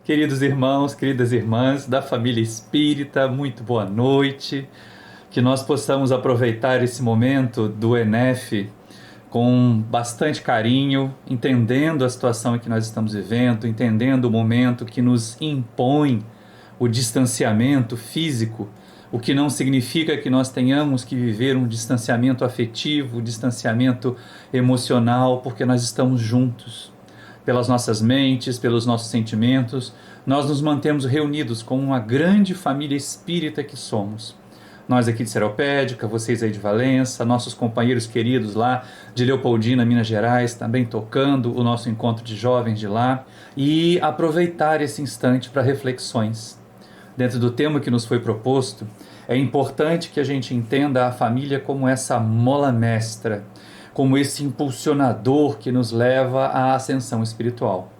Queridos irmãos, queridas irmãs da família espírita, muito boa noite. Que nós possamos aproveitar esse momento do ENEF com bastante carinho, entendendo a situação em que nós estamos vivendo, entendendo o momento que nos impõe o distanciamento físico, o que não significa que nós tenhamos que viver um distanciamento afetivo, um distanciamento emocional, porque nós estamos juntos. Pelas nossas mentes, pelos nossos sentimentos, nós nos mantemos reunidos como uma grande família espírita que somos. Nós aqui de Seropédica, vocês aí de Valença, nossos companheiros queridos lá de Leopoldina, Minas Gerais, também tocando o nosso encontro de jovens de lá, e aproveitar esse instante para reflexões. Dentro do tema que nos foi proposto, é importante que a gente entenda a família como essa mola mestra, como esse impulsionador que nos leva à ascensão espiritual.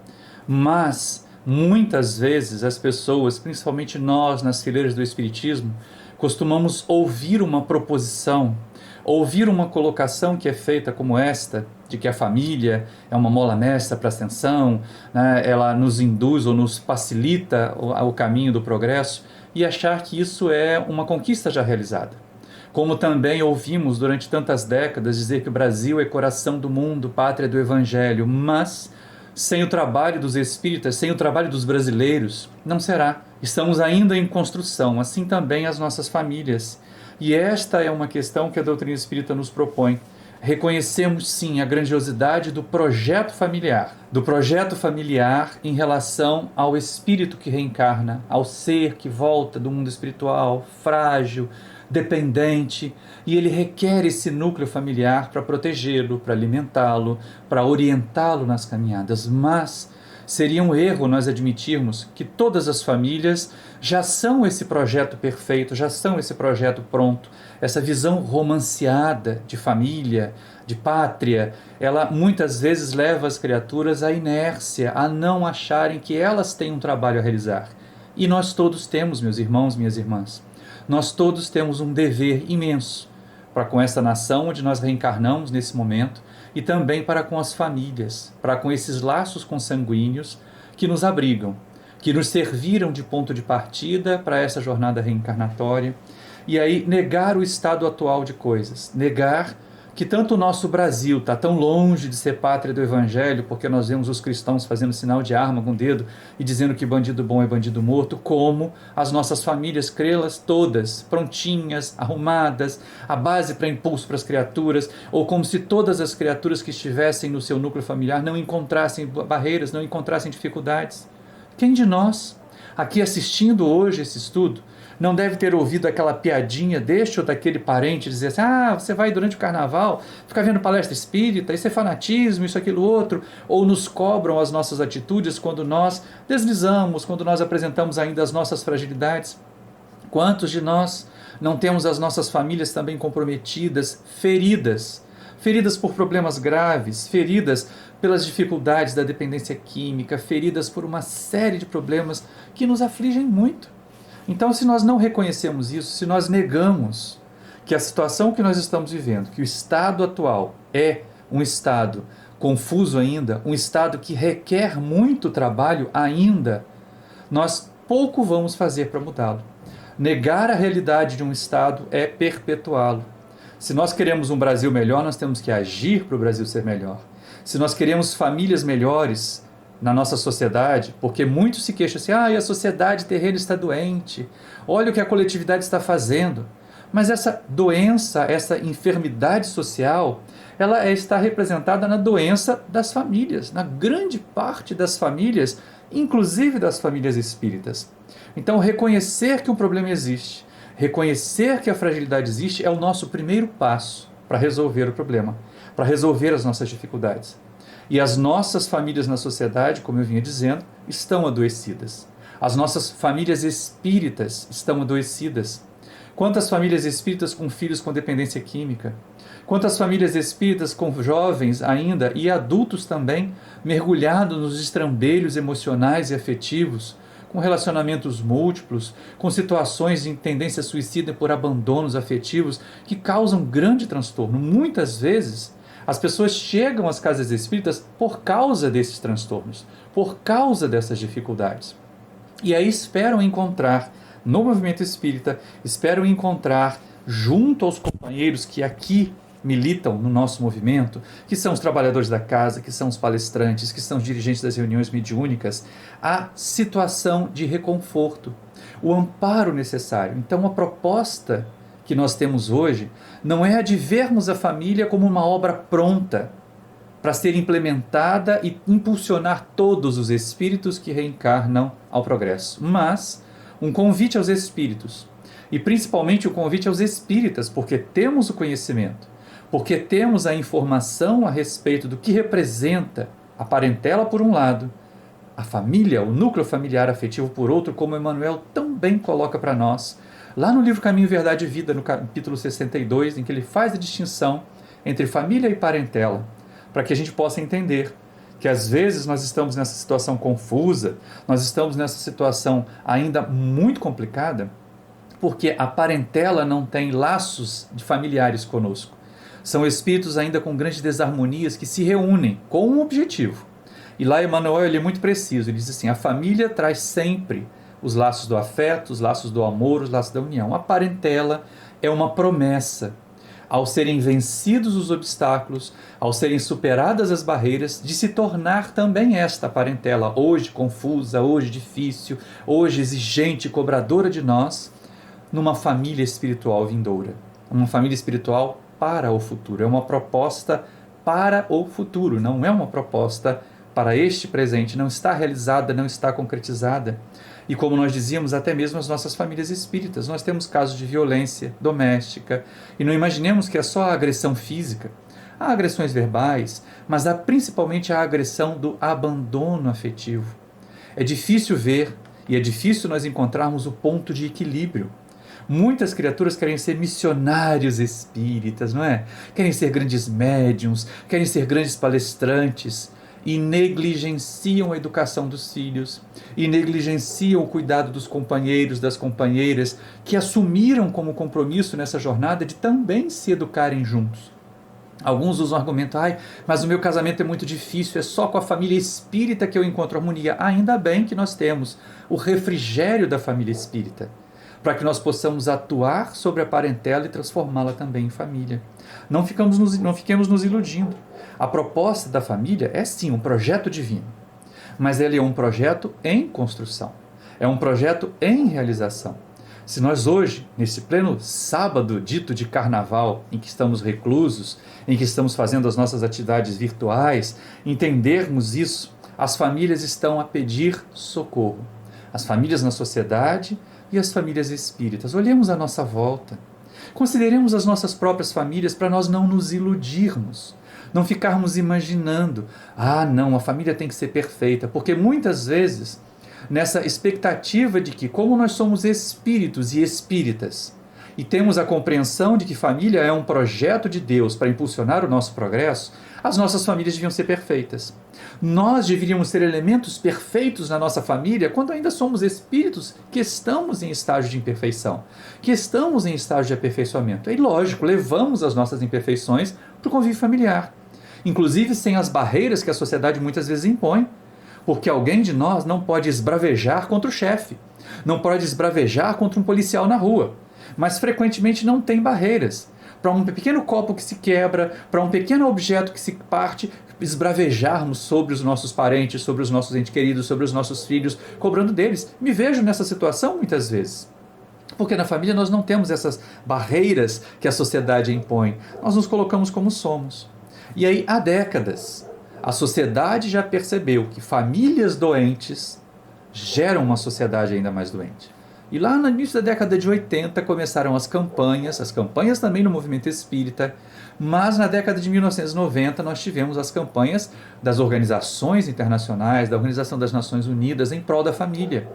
Mas, muitas vezes, as pessoas, principalmente nós nas fileiras do Espiritismo, costumamos ouvir uma proposição, ouvir uma colocação que é feita como esta, de que a família é uma mola mestra para a ascensão, né? Ela nos induz ou nos facilita o caminho do progresso, e achar que isso é uma conquista já realizada. Como também ouvimos durante tantas décadas dizer que o Brasil é coração do mundo, pátria do Evangelho, mas sem o trabalho dos espíritas, sem o trabalho dos brasileiros, não será. Estamos ainda em construção, assim também as nossas famílias. E esta é uma questão que a doutrina espírita nos propõe. Reconhecemos sim a grandiosidade do projeto familiar em relação ao espírito que reencarna, ao ser que volta do mundo espiritual, frágil, dependente, e ele requer esse núcleo familiar para protegê-lo, para alimentá-lo, para orientá-lo nas caminhadas. Mas seria um erro nós admitirmos que todas as famílias já são esse projeto perfeito, já são esse projeto pronto. Essa visão romanceada de família, de pátria, ela muitas vezes leva as criaturas à inércia, a não acharem que elas têm um trabalho a realizar. E nós todos temos, meus irmãos, minhas irmãs. Nós todos temos um dever imenso para com essa nação onde nós reencarnamos nesse momento e também para com as famílias, para com esses laços consanguíneos que nos abrigam, que nos serviram de ponto de partida para essa jornada reencarnatória. E aí negar o estado atual de coisas, negar que tanto o nosso Brasil está tão longe de ser pátria do Evangelho, porque nós vemos os cristãos fazendo sinal de arma com o dedo e dizendo que bandido bom é bandido morto, como as nossas famílias, crê-las todas, prontinhas, arrumadas, a base para impulso para as criaturas, ou como se todas as criaturas que estivessem no seu núcleo familiar não encontrassem barreiras, não encontrassem dificuldades. Quem de nós, aqui assistindo hoje esse estudo, não deve ter ouvido aquela piadinha deste ou daquele parente dizer assim: você vai durante o carnaval ficar vendo palestra espírita, isso é fanatismo, isso, aquilo, outro, ou nos cobram as nossas atitudes quando nós deslizamos, quando nós apresentamos ainda as nossas fragilidades. Quantos de nós não temos as nossas famílias também comprometidas, feridas por problemas graves, feridas pelas dificuldades da dependência química, feridas por uma série de problemas que nos afligem muito? Então, se nós não reconhecemos isso, se nós negamos que a situação que nós estamos vivendo, que o estado atual é um estado confuso ainda, um estado que requer muito trabalho ainda, nós pouco vamos fazer para mudá-lo. Negar a realidade de um estado é perpetuá-lo. Se nós queremos um Brasil melhor, nós temos que agir para o Brasil ser melhor. Se nós queremos famílias melhores na nossa sociedade, porque muitos se queixam assim: a sociedade terrena está doente, olha o que a coletividade está fazendo. Mas essa doença, essa enfermidade social, ela está representada na doença das famílias, na grande parte das famílias, inclusive das famílias espíritas. Então, reconhecer que um problema existe, reconhecer que a fragilidade existe é o nosso primeiro passo para resolver o problema, para resolver as nossas dificuldades. E as nossas famílias na sociedade, como eu vinha dizendo, estão adoecidas. As nossas famílias espíritas estão adoecidas. Quantas famílias espíritas com filhos com dependência química? Quantas famílias espíritas com jovens ainda e adultos também mergulhados nos estrambelhos emocionais e afetivos, com relacionamentos múltiplos, com situações de tendência suicida por abandonos afetivos que causam grande transtorno. Muitas vezes as pessoas chegam às casas espíritas por causa desses transtornos, por causa dessas dificuldades. E aí esperam encontrar no movimento espírita, esperam encontrar junto aos companheiros que aqui militam no nosso movimento, que são os trabalhadores da casa, que são os palestrantes, que são os dirigentes das reuniões mediúnicas, a situação de reconforto, o amparo necessário. Então, a proposta que nós temos hoje não é a de vermos a família como uma obra pronta para ser implementada e impulsionar todos os espíritos que reencarnam ao progresso, mas um convite aos espíritos, e principalmente o convite aos espíritas, porque temos o conhecimento, porque temos a informação a respeito do que representa a parentela por um lado, a família, o núcleo familiar afetivo por outro, como Emmanuel tão bem coloca para nós, lá no livro Caminho, Verdade e Vida, no capítulo 62, em que ele faz a distinção entre família e parentela, para que a gente possa entender que às vezes nós estamos nessa situação confusa, nós estamos nessa situação ainda muito complicada, porque a parentela não tem laços de familiares conosco. São espíritos ainda com grandes desarmonias que se reúnem com um objetivo. E lá Emmanuel ele é muito preciso, ele diz assim, a família traz sempre os laços do afeto, os laços do amor, os laços da união. A parentela é uma promessa, ao serem vencidos os obstáculos, ao serem superadas as barreiras, de se tornar também esta parentela, hoje confusa, hoje difícil, hoje exigente, cobradora de nós, numa família espiritual vindoura. Uma família espiritual para o futuro. É uma proposta para o futuro, não é uma proposta para este presente, não está realizada, não está concretizada. E como nós dizíamos, até mesmo as nossas famílias espíritas, nós temos casos de violência doméstica, e não imaginemos que é só a agressão física. Há agressões verbais, mas há principalmente a agressão do abandono afetivo. É difícil ver, e é difícil nós encontrarmos o ponto de equilíbrio. Muitas criaturas querem ser missionários espíritas, não é? Querem ser grandes médiuns, querem ser grandes palestrantes, e negligenciam a educação dos filhos, e negligenciam o cuidado dos companheiros, das companheiras, que assumiram como compromisso nessa jornada de também se educarem juntos. Alguns usam o argumento, mas o meu casamento é muito difícil, é só com a família espírita que eu encontro harmonia. Ainda bem que nós temos o refrigério da família espírita, para que nós possamos atuar sobre a parentela e transformá-la também em família. Não fiquemos nos iludindo. A proposta da família é sim um projeto divino, mas ele é um projeto em construção, é um projeto em realização. Se nós hoje, nesse pleno sábado dito de carnaval, em que estamos reclusos, em que estamos fazendo as nossas atividades virtuais, entendermos isso, as famílias estão a pedir socorro. As famílias na sociedade e as famílias espíritas. Olhemos à nossa volta. Consideremos as nossas próprias famílias para nós não nos iludirmos. Não ficarmos imaginando, não, a família tem que ser perfeita, porque muitas vezes, nessa expectativa de que, como nós somos espíritos e espíritas, e temos a compreensão de que família é um projeto de Deus para impulsionar o nosso progresso, as nossas famílias deviam ser perfeitas. Nós deveríamos ser elementos perfeitos na nossa família quando ainda somos espíritos que estamos em estágio de imperfeição, que estamos em estágio de aperfeiçoamento. E lógico, levamos as nossas imperfeições para o convívio familiar, inclusive sem as barreiras que a sociedade muitas vezes impõe, porque alguém de nós não pode esbravejar contra o chefe, não pode esbravejar contra um policial na rua, mas frequentemente não tem barreiras. Para um pequeno copo que se quebra, para um pequeno objeto que se parte, esbravejarmos sobre os nossos parentes, sobre os nossos entes queridos, sobre os nossos filhos, cobrando deles. Me vejo nessa situação muitas vezes. Porque na família nós não temos essas barreiras que a sociedade impõe. Nós nos colocamos como somos. E aí, há décadas, a sociedade já percebeu que famílias doentes geram uma sociedade ainda mais doente. E lá no início da década de 80 começaram as campanhas também no movimento espírita, mas na década de 1990 nós tivemos as campanhas das organizações internacionais, da Organização das Nações Unidas em prol da família.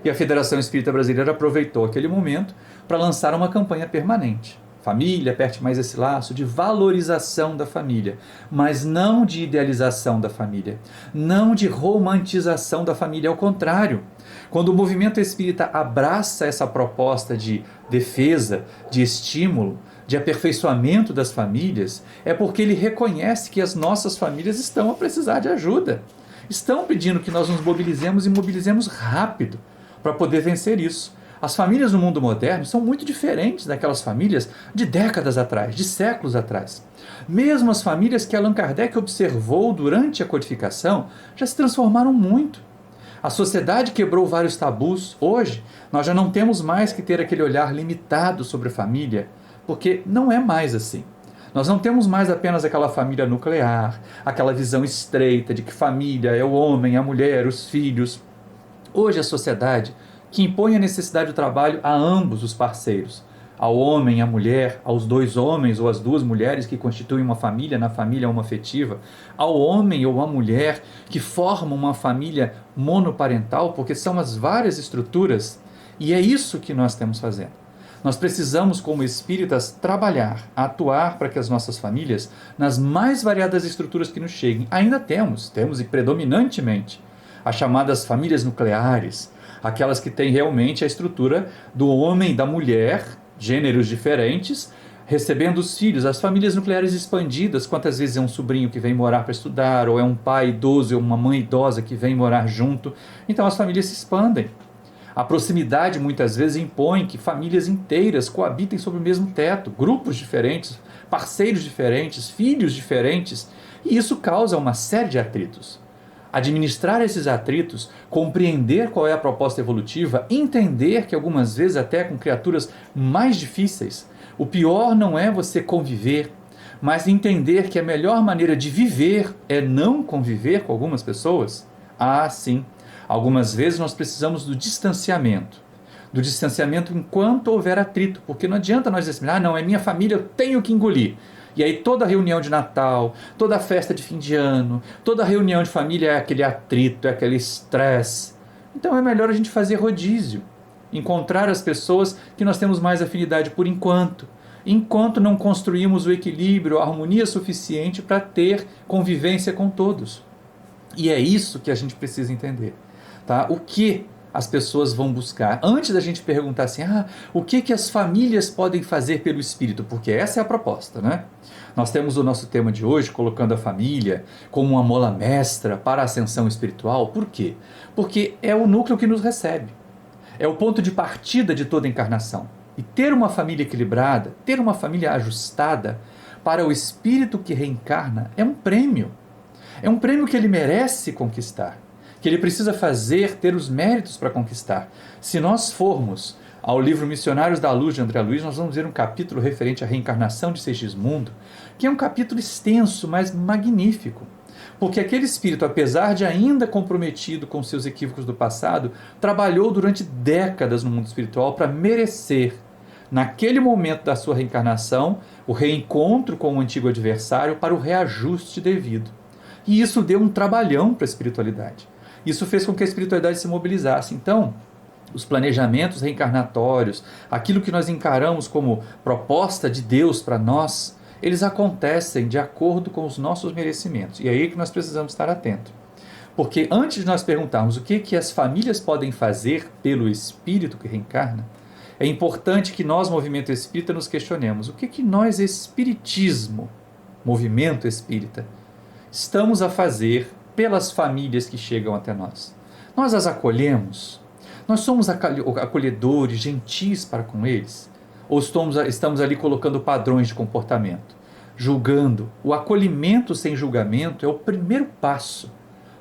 E a Federação Espírita Brasileira aproveitou aquele momento para lançar uma campanha permanente. Família, aperte mais esse laço, de valorização da família, mas não de idealização da família, não de romantização da família, ao contrário. Quando o movimento espírita abraça essa proposta de defesa, de estímulo, de aperfeiçoamento das famílias, é porque ele reconhece que as nossas famílias estão a precisar de ajuda. Estão pedindo que nós nos mobilizemos e mobilizemos rápido, para poder vencer isso. As famílias no mundo moderno são muito diferentes daquelas famílias de décadas atrás, de séculos atrás. Mesmo as famílias que Allan Kardec observou durante a codificação já se transformaram muito. A sociedade quebrou vários tabus. Hoje, nós já não temos mais que ter aquele olhar limitado sobre a família, porque não é mais assim. Nós não temos mais apenas aquela família nuclear, aquela visão estreita de que família é o homem, a mulher, os filhos. Hoje a sociedade que impõe a necessidade do trabalho a ambos os parceiros, ao homem, à mulher, aos dois homens ou às duas mulheres que constituem uma família, na família homoafetiva, ao homem ou à mulher que formam uma família monoparental, porque são as várias estruturas, e é isso que nós temos fazendo. Nós precisamos, como espíritas, trabalhar, atuar para que as nossas famílias, nas mais variadas estruturas que nos cheguem, ainda temos e predominantemente, as chamadas famílias nucleares, aquelas que têm realmente a estrutura do homem e da mulher, gêneros diferentes, recebendo os filhos. As famílias nucleares expandidas, quantas vezes é um sobrinho que vem morar para estudar, ou é um pai idoso ou uma mãe idosa que vem morar junto. Então as famílias se expandem. A proximidade muitas vezes impõe que famílias inteiras coabitem sob o mesmo teto, grupos diferentes, parceiros diferentes, filhos diferentes, e isso causa uma série de atritos. Administrar esses atritos, compreender qual é a proposta evolutiva, entender que algumas vezes até com criaturas mais difíceis, o pior não é você conviver, mas entender que a melhor maneira de viver é não conviver com algumas pessoas. Ah, sim, algumas vezes nós precisamos do distanciamento enquanto houver atrito, porque não adianta nós dizer, não, é minha família, eu tenho que engolir. E aí toda reunião de Natal, toda festa de fim de ano, toda reunião de família é aquele atrito, é aquele estresse. Então é melhor a gente fazer rodízio, encontrar as pessoas que nós temos mais afinidade por enquanto não construímos o equilíbrio, a harmonia suficiente para ter convivência com todos. E é isso que a gente precisa entender. Tá? O que as pessoas vão buscar? Antes da gente perguntar assim, o que as famílias podem fazer pelo espírito? Porque essa é a proposta, né? Nós temos o nosso tema de hoje, colocando a família como uma mola mestra para a ascensão espiritual. Por quê? Porque é o núcleo que nos recebe. É o ponto de partida de toda a encarnação. E ter uma família equilibrada, ter uma família ajustada para o espírito que reencarna é um prêmio. É um prêmio que ele merece conquistar, que ele precisa ter os méritos para conquistar. Se nós formos ao livro Missionários da Luz de André Luiz, nós vamos ver um capítulo referente à reencarnação de Segismundo, que é um capítulo extenso, mas magnífico. Porque aquele espírito, apesar de ainda comprometido com seus equívocos do passado, trabalhou durante décadas no mundo espiritual para merecer, naquele momento da sua reencarnação, o reencontro com o antigo adversário para o reajuste devido. E isso deu um trabalhão para a espiritualidade. Isso fez com que a espiritualidade se mobilizasse. Então, os planejamentos reencarnatórios, aquilo que nós encaramos como proposta de Deus para nós, eles acontecem de acordo com os nossos merecimentos. E é aí que nós precisamos estar atentos. Porque antes de nós perguntarmos o que as famílias podem fazer pelo espírito que reencarna, é importante que nós, movimento espírita, nos questionemos o que nós, espiritismo, movimento espírita, estamos a fazer pelas famílias que chegam até nós. Nós as acolhemos? Nós somos acolhedores, gentis para com eles? Ou estamos ali colocando padrões de comportamento, julgando? O acolhimento sem julgamento é o primeiro passo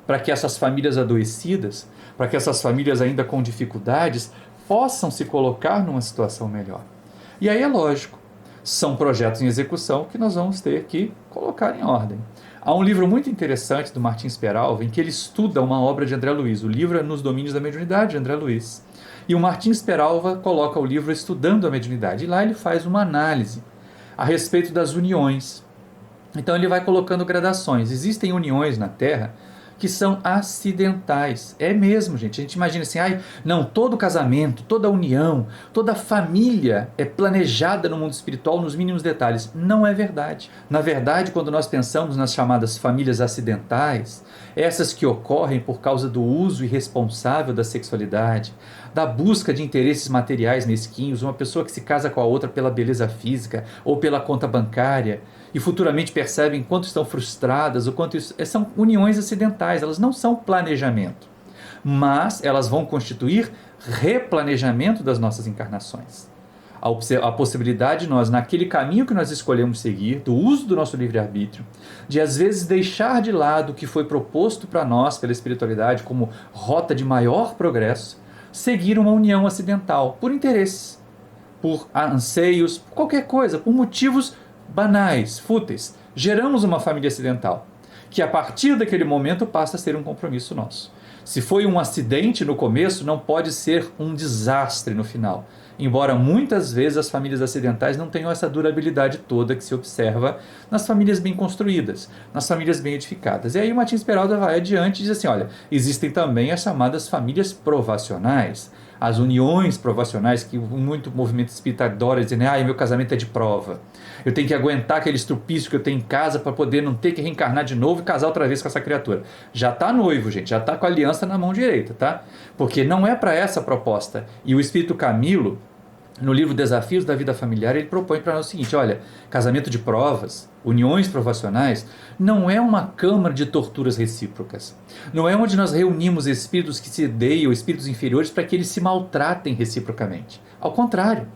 para que essas famílias adoecidas, para que essas famílias ainda com dificuldades, possam se colocar numa situação melhor. E aí é lógico, são projetos em execução que nós vamos ter que colocar em ordem. Há um livro muito interessante do Martins Peralva em que ele estuda uma obra de André Luiz. O livro é Nos Domínios da Mediunidade, de André Luiz. E o Martins Peralva coloca o livro Estudando a Mediunidade. E lá ele faz uma análise a respeito das uniões. Então ele vai colocando gradações. Existem uniões na Terra que são acidentais. É mesmo, gente. A gente imagina assim, não, todo casamento, toda união, toda família é planejada no mundo espiritual nos mínimos detalhes. Não é verdade. Na verdade, quando nós pensamos nas chamadas famílias acidentais, essas que ocorrem por causa do uso irresponsável da sexualidade, da busca de interesses materiais mesquinhos, uma pessoa que se casa com a outra pela beleza física ou pela conta bancária, e futuramente percebem quanto estão frustradas, o quanto isso são uniões acidentais, elas não são planejamento. mas elas vão constituir replanejamento das nossas encarnações. A possibilidade de nós, naquele caminho que nós escolhemos seguir, do uso do nosso livre-arbítrio, de às vezes deixar de lado o que foi proposto para nós pela espiritualidade como rota de maior progresso, seguir uma união acidental, por interesses, por anseios, por qualquer coisa, por motivos banais, fúteis. Geramos uma família acidental, que a partir daquele momento passa a ser um compromisso nosso. Se foi um acidente no começo, não pode ser um desastre no final. Embora muitas vezes as famílias acidentais não tenham essa durabilidade toda que se observa nas famílias bem construídas, nas famílias bem edificadas. E aí o Martins Peralta vai adiante e diz assim, olha, existem também as chamadas famílias provacionais, as uniões provacionais, que muito movimento espírita adora, dizendo, meu casamento é de prova. Eu tenho que aguentar aquele estrupício que eu tenho em casa para poder não ter que reencarnar de novo e casar outra vez com essa criatura. Já está noivo, gente, já está com a aliança na mão direita, tá? Porque não é para essa proposta. E o Espírito Camilo, no livro Desafios da Vida Familiar, ele propõe para nós o seguinte, olha, casamento de provas, uniões provacionais, não é uma câmara de torturas recíprocas. Não é onde nós reunimos espíritos que se odeiam, espíritos inferiores, para que eles se maltratem reciprocamente. Ao contrário,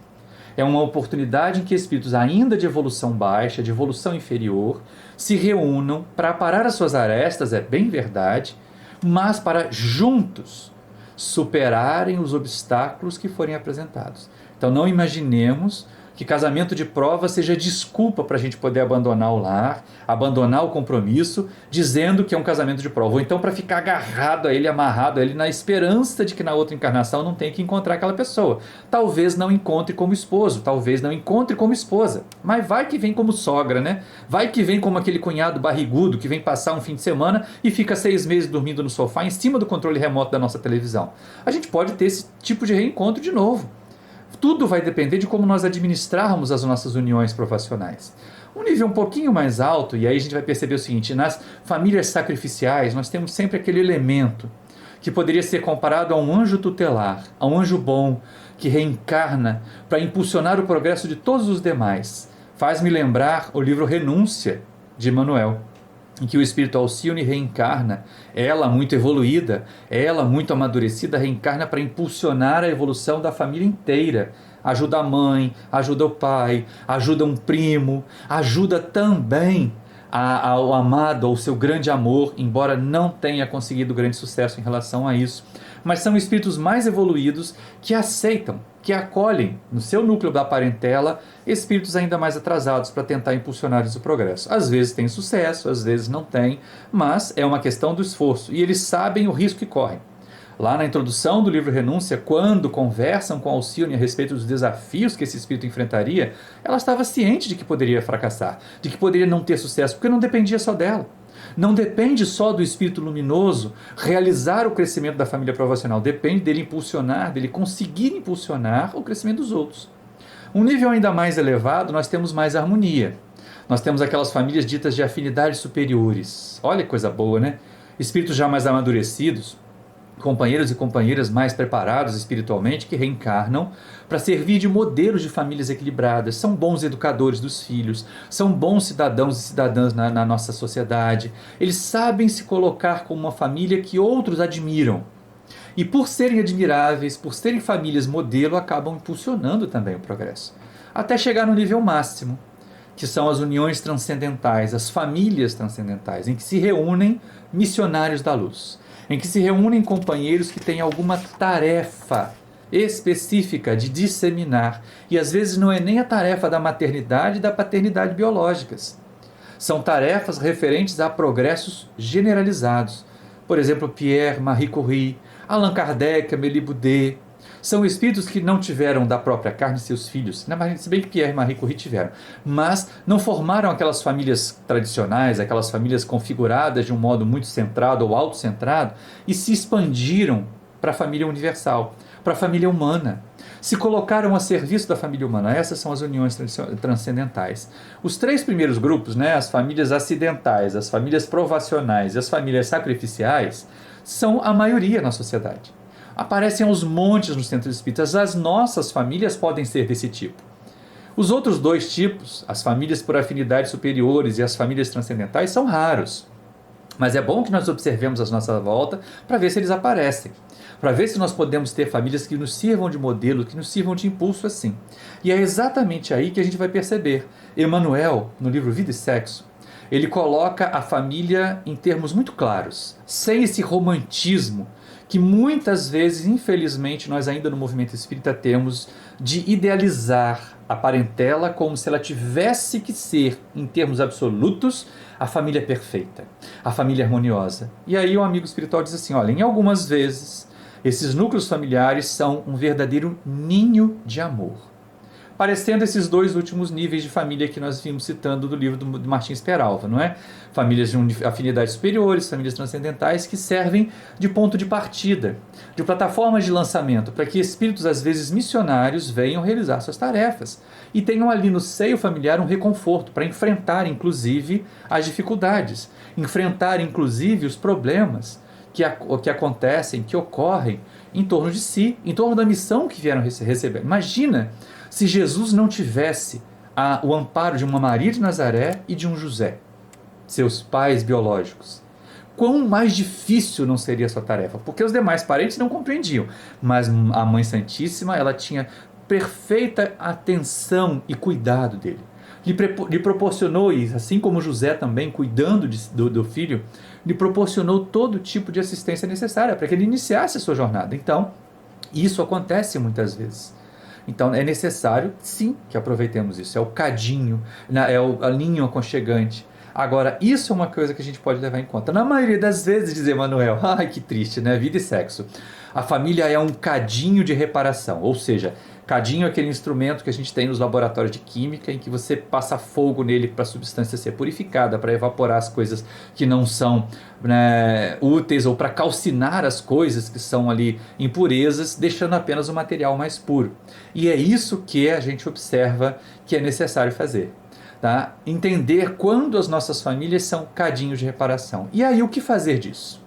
é uma oportunidade em que espíritos ainda de evolução baixa, de evolução inferior, se reúnam para aparar as suas arestas, é bem verdade, mas para juntos superarem os obstáculos que forem apresentados. Então não imaginemos que casamento de prova seja desculpa para a gente poder abandonar o lar, abandonar o compromisso, dizendo que é um casamento de prova. Ou então para ficar agarrado a ele, amarrado a ele, na esperança de que na outra encarnação não tenha que encontrar aquela pessoa. Talvez não encontre como esposo, talvez não encontre como esposa. Mas vai que vem como sogra, né? Vai que vem como aquele cunhado barrigudo que vem passar um fim de semana e fica 6 meses dormindo no sofá em cima do controle remoto da nossa televisão. A gente pode ter esse tipo de reencontro de novo. Tudo vai depender de como nós administrarmos as nossas uniões provacionais. Um nível um pouquinho mais alto, e aí a gente vai perceber o seguinte, nas famílias sacrificiais nós temos sempre aquele elemento que poderia ser comparado a um anjo tutelar, a um anjo bom, que reencarna para impulsionar o progresso de todos os demais. Faz-me lembrar o livro Renúncia, de Emmanuel, em que o espírito Alcione reencarna, ela muito evoluída, ela muito amadurecida, reencarna para impulsionar a evolução da família inteira. Ajuda a mãe, ajuda o pai, ajuda um primo, ajuda também ao amado, ao seu grande amor, embora não tenha conseguido grande sucesso em relação a isso. Mas são espíritos mais evoluídos que aceitam, que acolhem no seu núcleo da parentela espíritos ainda mais atrasados para tentar impulsionar o progresso. Às vezes tem sucesso, às vezes não tem, mas é uma questão do esforço e eles sabem o risco que correm. Lá na introdução do livro Renúncia, quando conversam com Alcione a respeito dos desafios que esse espírito enfrentaria, ela estava ciente de que poderia fracassar, de que poderia não ter sucesso, porque não dependia só dela. Não depende só do espírito luminoso realizar o crescimento da família provacional, depende dele impulsionar, dele conseguir impulsionar o crescimento dos outros. Um nível ainda mais elevado, nós temos mais harmonia. Nós temos aquelas famílias ditas de afinidades superiores. Olha que coisa boa, né? Espíritos já mais amadurecidos, companheiros e companheiras mais preparados espiritualmente que reencarnam para servir de modelos de famílias equilibradas, são bons educadores dos filhos, são bons cidadãos e cidadãs na nossa sociedade, eles sabem se colocar como uma família que outros admiram. E por serem admiráveis, por serem famílias modelo, acabam impulsionando também o progresso. Até chegar no nível máximo, que são as uniões transcendentais, as famílias transcendentais, em que se reúnem missionários da luz, em que se reúnem companheiros que têm alguma tarefa específica de disseminar, e às vezes não é nem a tarefa da maternidade e da paternidade biológicas. São tarefas referentes a progressos generalizados. Por exemplo, Pierre, Marie Curie, Allan Kardec, Amélie Boudet. São espíritos que não tiveram da própria carne seus filhos, se bem que Pierre e Marie Curie tiveram, mas não formaram aquelas famílias tradicionais, aquelas famílias configuradas de um modo muito centrado ou autocentrado, e se expandiram para a família universal, para a família humana. Se colocaram a serviço da família humana. Essas são as uniões transcendentais. Os 3 primeiros grupos, as famílias acidentais, as famílias provacionais e as famílias sacrificiais, são a maioria na sociedade. Aparecem aos montes nos centros espíritas. As nossas famílias podem ser desse tipo. Os outros 2 tipos, as famílias por afinidades superiores e as famílias transcendentais, são raros. Mas é bom que nós observemos à nossa volta para ver se eles aparecem, para ver se nós podemos ter famílias que nos sirvam de modelo, que nos sirvam de impulso assim. E é exatamente aí que a gente vai perceber. Emmanuel, no livro Vida e Sexo, ele coloca a família em termos muito claros, sem esse romantismo que muitas vezes, infelizmente, nós ainda no movimento espírita temos de idealizar a parentela como se ela tivesse que ser, em termos absolutos, a família perfeita, a família harmoniosa. E aí o amigo espiritual diz assim, olha, em algumas vezes, esses núcleos familiares são um verdadeiro ninho de amor. Parecendo esses dois últimos níveis de família que nós vimos citando do livro do Martins Peralva, não é? Famílias de afinidades superiores, famílias transcendentais, que servem de ponto de partida, de plataformas de lançamento, para que espíritos, às vezes missionários, venham realizar suas tarefas e tenham ali no seio familiar um reconforto para enfrentar, inclusive, as dificuldades, enfrentar, inclusive, os problemas que acontecem, que ocorrem em torno de si, em torno da missão que vieram receber. Imagina se Jesus não tivesse o amparo de uma Maria de Nazaré e de um José, seus pais biológicos. Quão mais difícil não seria a sua tarefa? Porque os demais parentes não compreendiam, mas a Mãe Santíssima, ela tinha perfeita atenção e cuidado dele. Lhe proporcionou, e assim como José também, cuidando do filho, lhe proporcionou todo tipo de assistência necessária para que ele iniciasse a sua jornada. Então, isso acontece muitas vezes. Então é necessário, sim, que aproveitemos isso. É o cadinho, é o ninho aconchegante. Agora, isso é uma coisa que a gente pode levar em conta. Na maioria das vezes, diz Emmanuel, ai que triste, né? Vida e sexo. A família é um cadinho de reparação, ou seja, cadinho é aquele instrumento que a gente tem nos laboratórios de química, em que você passa fogo nele para a substância ser purificada, para evaporar as coisas que não são, né, úteis, ou para calcinar as coisas que são ali impurezas, deixando apenas o material mais puro. E é isso que a gente observa que é necessário fazer. Tá? Entender quando as nossas famílias são cadinhos de reparação. E aí, o que fazer disso?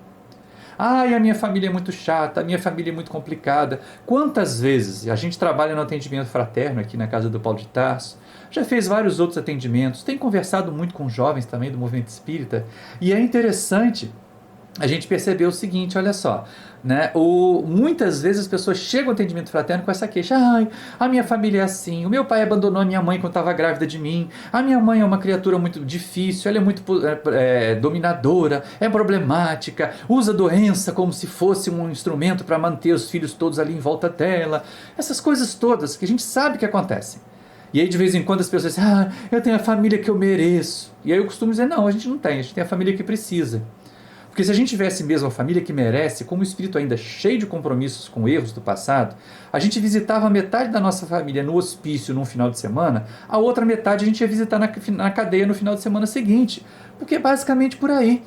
Ai, a minha família é muito chata, a minha família é muito complicada. Quantas vezes a gente trabalha no atendimento fraterno aqui na casa do Paulo de Tarso, já fez vários outros atendimentos, tem conversado muito com jovens também do movimento espírita, e é interessante a gente percebeu o seguinte, olha só, né? Muitas vezes as pessoas chegam ao atendimento fraterno com essa queixa, ai, a minha família é assim, o meu pai abandonou a minha mãe quando estava grávida de mim, a minha mãe é uma criatura muito difícil, ela é muito dominadora, é problemática, usa a doença como se fosse um instrumento para manter os filhos todos ali em volta dela, essas coisas todas que a gente sabe que acontecem. E aí de vez em quando as pessoas dizem, eu tenho a família que eu mereço, e aí eu costumo dizer, não, a gente não tem, a gente tem a família que precisa. Porque se a gente tivesse mesmo a família que merece, com o espírito ainda cheio de compromissos com erros do passado, a gente visitava metade da nossa família no hospício num final de semana, a outra metade a gente ia visitar na cadeia no final de semana seguinte. Porque é basicamente por aí.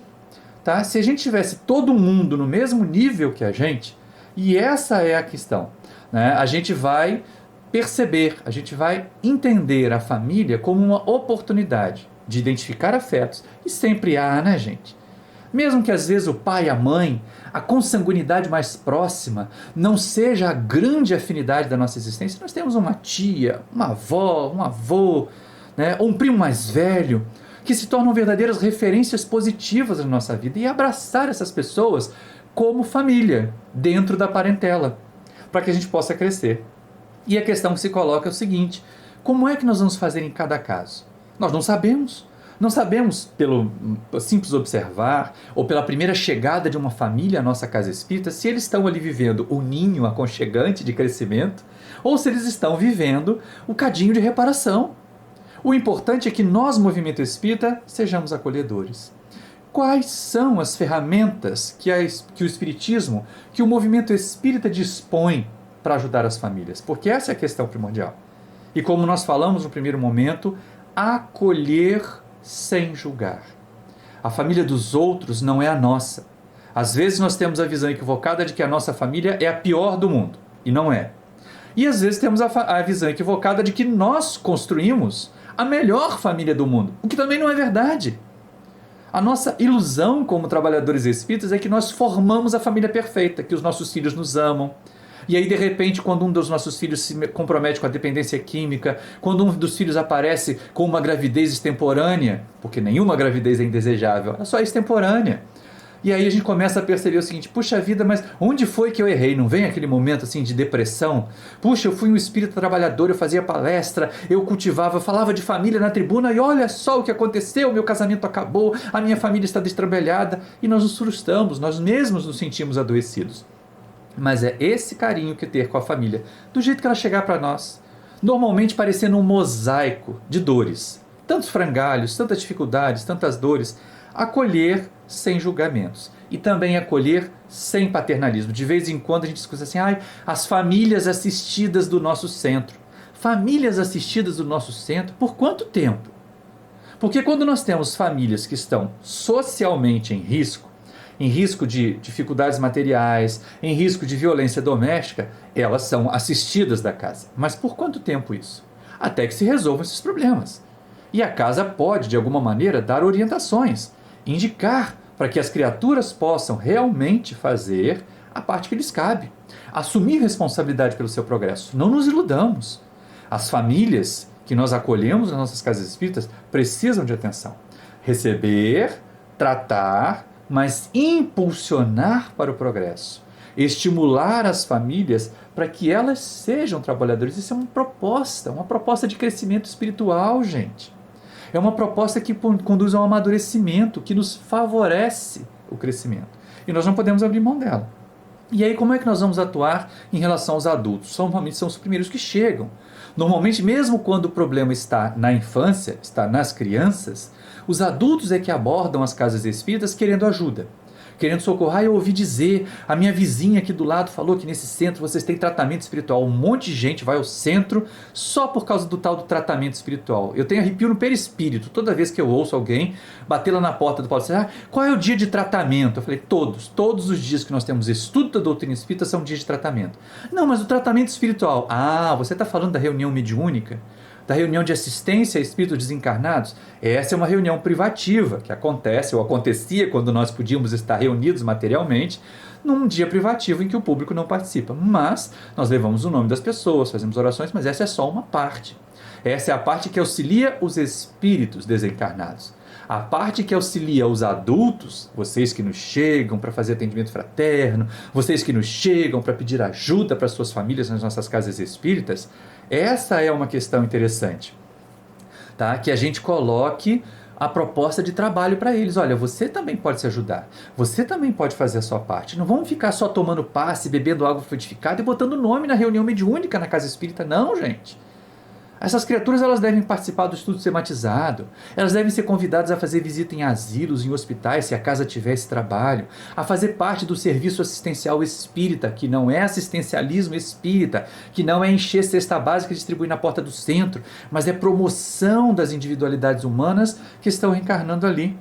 Tá? Se a gente tivesse todo mundo no mesmo nível que a gente, e essa é a questão, né? A gente vai perceber, a gente vai entender a família como uma oportunidade de identificar afetos, e sempre há, né, gente? Mesmo que às vezes o pai, a mãe, a consanguinidade mais próxima não seja a grande afinidade da nossa existência, nós temos uma tia, uma avó, um avô, né, ou um primo mais velho, que se tornam verdadeiras referências positivas na nossa vida, e abraçar essas pessoas como família, dentro da parentela, para que a gente possa crescer. E a questão que se coloca é o seguinte, como é que nós vamos fazer em cada caso? Nós não sabemos. Não sabemos, pelo simples observar, ou pela primeira chegada de uma família à nossa casa espírita, se eles estão ali vivendo o ninho aconchegante de crescimento, ou se eles estão vivendo o cadinho de reparação. O importante é que nós, movimento espírita, sejamos acolhedores. Quais são as ferramentas que o espiritismo, que o movimento espírita dispõe para ajudar as famílias? Porque essa é a questão primordial. E como nós falamos no primeiro momento, acolher sem julgar. A família dos outros não é a nossa. Às vezes nós temos a visão equivocada de que a nossa família é a pior do mundo, e não é. E às vezes temos a visão equivocada de que nós construímos a melhor família do mundo, o que também não é verdade. A nossa ilusão como trabalhadores espíritas é que nós formamos a família perfeita, que os nossos filhos nos amam, E aí, de repente, quando um dos nossos filhos se compromete com a dependência química, quando um dos filhos aparece com uma gravidez extemporânea, porque nenhuma gravidez é indesejável, ela só é extemporânea. E aí a gente começa a perceber o seguinte: puxa vida, mas onde foi que eu errei? Não vem aquele momento assim de depressão? Puxa, eu fui um espírito trabalhador, eu fazia palestra, eu cultivava, eu falava de família na tribuna e olha só o que aconteceu, meu casamento acabou, a minha família está destrambelhada e nós nos frustramos, nós mesmos nos sentimos adoecidos. Mas é esse carinho que ter com a família, do jeito que ela chegar para nós, normalmente parecendo um mosaico de dores, tantos frangalhos, tantas dificuldades, tantas dores, acolher sem julgamentos e também acolher sem paternalismo. De vez em quando a gente escuta assim: as famílias assistidas do nosso centro. Famílias assistidas do nosso centro, por quanto tempo? Porque quando nós temos famílias que estão socialmente em risco de dificuldades materiais, em risco de violência doméstica, elas são assistidas da casa. Mas por quanto tempo isso? Até que se resolvam esses problemas. E a casa pode, de alguma maneira, dar orientações, indicar para que as criaturas possam realmente fazer a parte que lhes cabe, assumir responsabilidade pelo seu progresso. Não nos iludamos. As famílias que nós acolhemos nas nossas casas espíritas precisam de atenção. Receber, tratar, mas impulsionar para o progresso. Estimular as famílias para que elas sejam trabalhadoras. Isso é uma proposta de crescimento espiritual, gente. É uma proposta que conduz ao amadurecimento, que nos favorece o crescimento. E nós não podemos abrir mão dela. E aí, como é que nós vamos atuar em relação aos adultos? Normalmente são os primeiros que chegam. Normalmente, mesmo quando o problema está na infância, está nas crianças, os adultos é que abordam as casas espíritas querendo ajuda, querendo socorrer. Eu ouvi dizer, a minha vizinha aqui do lado falou que nesse centro vocês têm tratamento espiritual. Um monte de gente vai ao centro só por causa do tal do tratamento espiritual. Eu tenho arrepio no perispírito toda vez que eu ouço alguém bater lá na porta do Paulo e dizer: qual é o dia de tratamento? Eu falei: todos os dias que nós temos estudo da doutrina espírita são dias de tratamento. Não, mas o tratamento espiritual. Você está falando da reunião mediúnica? Da reunião de assistência a espíritos desencarnados? Essa é uma reunião privativa que acontece ou acontecia quando nós podíamos estar reunidos materialmente num dia privativo em que o público não participa. Mas nós levamos o nome das pessoas, fazemos orações, mas essa é só uma parte. Essa é a parte que auxilia os espíritos desencarnados. A parte que auxilia os adultos, vocês que nos chegam para fazer atendimento fraterno, vocês que nos chegam para pedir ajuda para suas famílias nas nossas casas espíritas, essa é uma questão interessante, tá? Que a gente coloque a proposta de trabalho para eles. Olha, você também pode se ajudar, você também pode fazer a sua parte. Não vamos ficar só tomando passe, bebendo água frutificada e botando nome na reunião mediúnica na casa espírita, não, gente. Essas criaturas, elas devem participar do estudo sematizado, elas devem ser convidadas a fazer visita em asilos, em hospitais, se a casa tiver esse trabalho, a fazer parte do serviço assistencial espírita, que não é assistencialismo espírita, que não é encher cesta básica e distribuir na porta do centro, mas é promoção das individualidades humanas que estão reencarnando ali.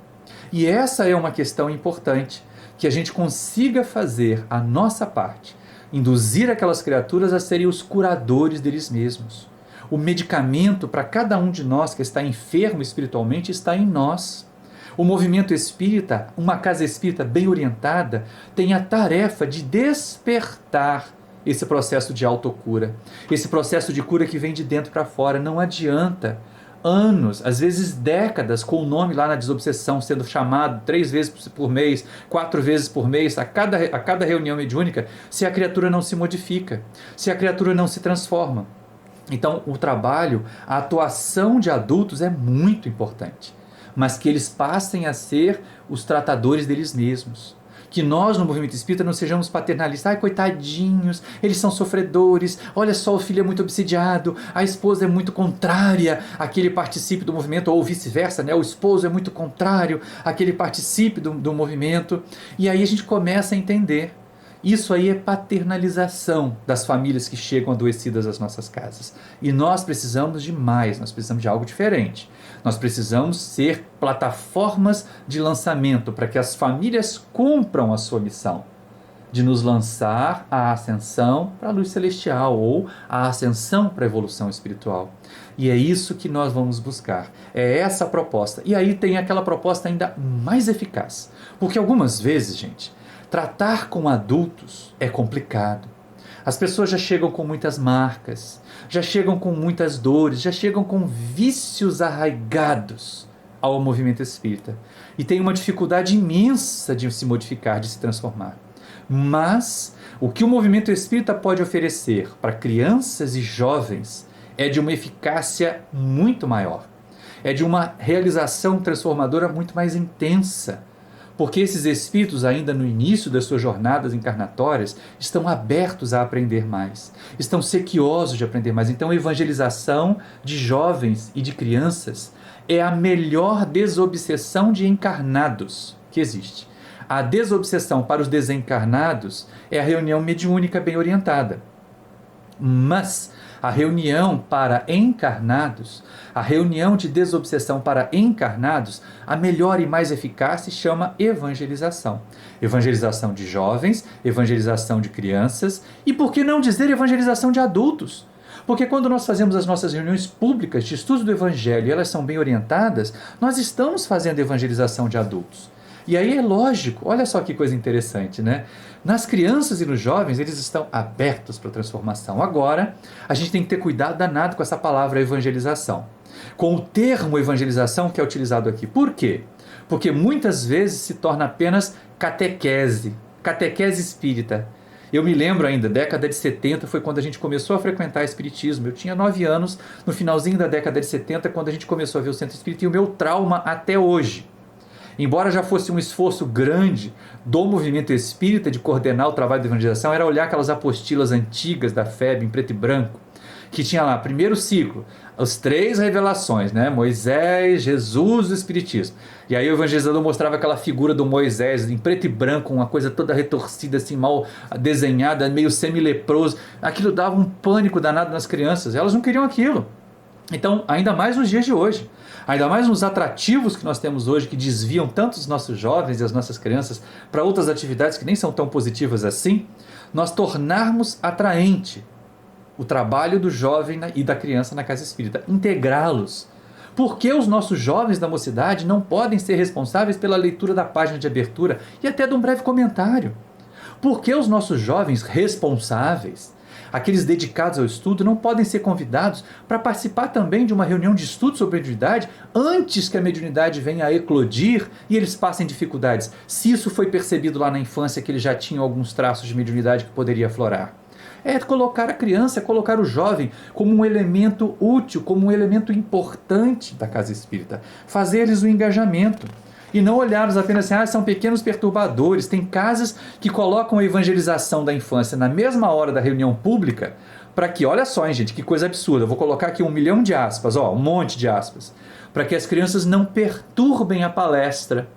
E essa é uma questão importante, que a gente consiga fazer a nossa parte, induzir aquelas criaturas a serem os curadores deles mesmos. O medicamento para cada um de nós que está enfermo espiritualmente está em nós. O movimento espírita, uma casa espírita bem orientada, tem a tarefa de despertar esse processo de autocura, esse processo de cura que vem de dentro para fora. Não adianta anos, às vezes décadas, com o nome lá na desobsessão sendo chamado 3 vezes por mês, 4 vezes por mês, a cada reunião mediúnica, se a criatura não se modifica, se a criatura não se transforma. Então, o trabalho, a atuação de adultos é muito importante, mas que eles passem a ser os tratadores deles mesmos. Que nós, no movimento espírita, não sejamos paternalistas. Coitadinhos, eles são sofredores, olha só, o filho é muito obsidiado, a esposa é muito contrária a que ele participe do movimento, ou vice-versa, né? O esposo é muito contrário a que ele participe do movimento. E aí a gente começa a entender. Isso aí é paternalização das famílias que chegam adoecidas às nossas casas. E nós precisamos de mais, nós precisamos de algo diferente. Nós precisamos ser plataformas de lançamento para que as famílias cumpram a sua missão de nos lançar à ascensão para a luz celestial ou à ascensão para a evolução espiritual. E é isso que nós vamos buscar. É essa a proposta. E aí tem aquela proposta ainda mais eficaz. Porque algumas vezes, gente, tratar com adultos é complicado. As pessoas já chegam com muitas marcas, já chegam com muitas dores, já chegam com vícios arraigados ao movimento espírita. E tem uma dificuldade imensa de se modificar, de se transformar. Mas o que o movimento espírita pode oferecer para crianças e jovens é de uma eficácia muito maior. É de uma realização transformadora muito mais intensa. Porque esses espíritos, ainda no início das suas jornadas encarnatórias, estão abertos a aprender mais, estão sequiosos de aprender mais. Então, a evangelização de jovens e de crianças é a melhor desobsessão de encarnados que existe. A desobsessão para os desencarnados é a reunião mediúnica bem orientada. Mas a reunião para encarnados, a reunião de desobsessão para encarnados, a melhor e mais eficaz se chama evangelização. Evangelização de jovens, evangelização de crianças e, por que não dizer, evangelização de adultos? Porque quando nós fazemos as nossas reuniões públicas de estudo do Evangelho e elas são bem orientadas, nós estamos fazendo evangelização de adultos. E aí é lógico, olha só que coisa interessante, né? Nas crianças e nos jovens, eles estão abertos para a transformação. Agora, a gente tem que ter cuidado danado com essa palavra evangelização. Com o termo evangelização que é utilizado aqui. Por quê? Porque muitas vezes se torna apenas catequese espírita. Eu me lembro ainda, década de 70 foi quando a gente começou a frequentar espiritismo. Eu tinha 9 anos, no finalzinho da década de 70, quando a gente começou a ver o centro espírita, e o meu trauma até hoje, embora já fosse um esforço grande do movimento espírita de coordenar o trabalho de evangelização, era olhar aquelas apostilas antigas da FEB em preto e branco, que tinha lá, primeiro ciclo, as 3 revelações, né? Moisés, Jesus e o Espiritismo. E aí o evangelizador mostrava aquela figura do Moisés em preto e branco, uma coisa toda retorcida, assim, mal desenhada, meio semi-leproso. Aquilo dava um pânico danado nas crianças, elas não queriam aquilo. Então, ainda mais nos dias de hoje, ainda mais nos atrativos que nós temos hoje, que desviam tanto os nossos jovens e as nossas crianças para outras atividades que nem são tão positivas assim, nós tornarmos atraente o trabalho do jovem e da criança na casa espírita, integrá-los. Por que os nossos jovens da mocidade não podem ser responsáveis pela leitura da página de abertura e até de um breve comentário? Por que os nossos jovens responsáveis, aqueles dedicados ao estudo, não podem ser convidados para participar também de uma reunião de estudo sobre mediunidade antes que a mediunidade venha a eclodir e eles passem dificuldades, se isso foi percebido lá na infância que eles já tinham alguns traços de mediunidade que poderia aflorar? É colocar a criança, colocar o jovem como um elemento útil, como um elemento importante da casa espírita. Fazer-lhes o engajamento. E não olharmos apenas assim, são pequenos perturbadores. Tem casas que colocam a evangelização da infância na mesma hora da reunião pública, para que, olha só, hein, gente, que coisa absurda. Eu vou colocar aqui 1 milhão de aspas, um monte de aspas, para que as crianças não perturbem a palestra.